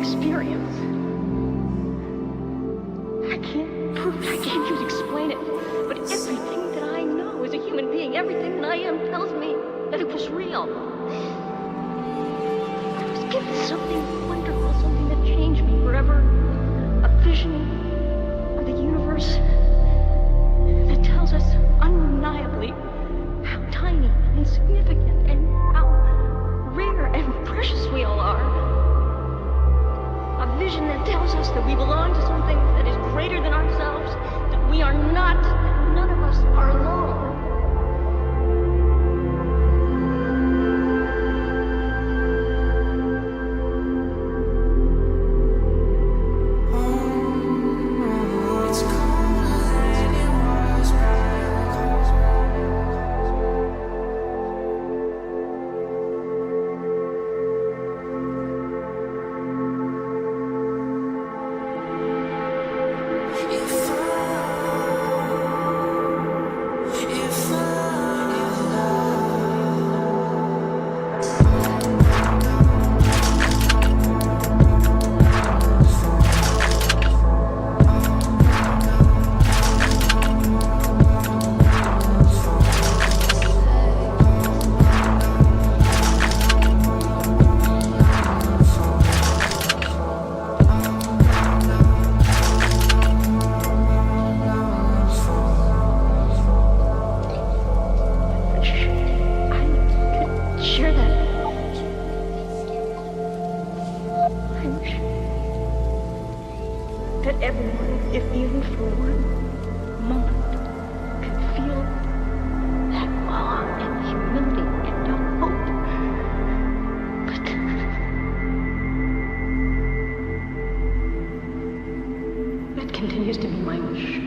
experience. I can't prove it, I can't even explain it, but everything that I know as a human being, everything that I am tells me that it was real. I was given something wonderful, something that changed me forever, a vision of the universe that tells us undeniably how tiny, insignificant, and how rare and precious we all are. A vision that tells us that we belong to something that is greater than ourselves, that we are not, that none of us are alone. that everyone, if even for one moment, could feel that awe and humility and hope. But that continues to be my wish.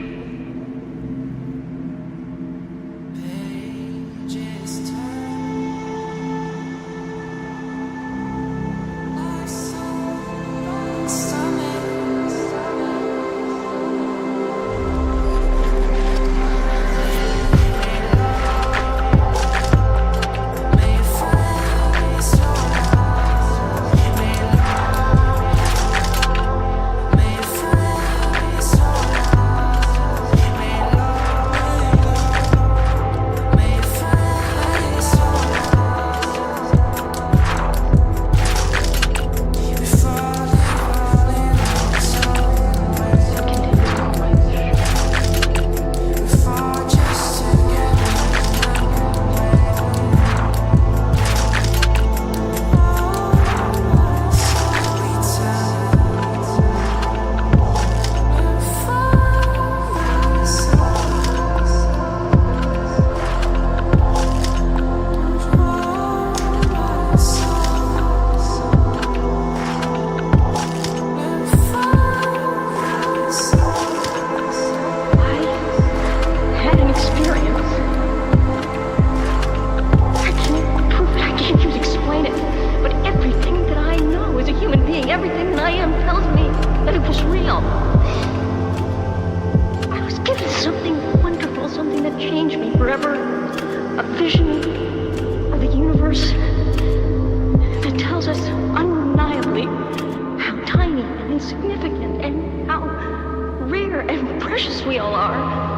Everything that I am tells me that it was real. I was given something wonderful, something that changed me forever. A vision of the universe that tells us undeniably how tiny and insignificant and how rare and precious we all are.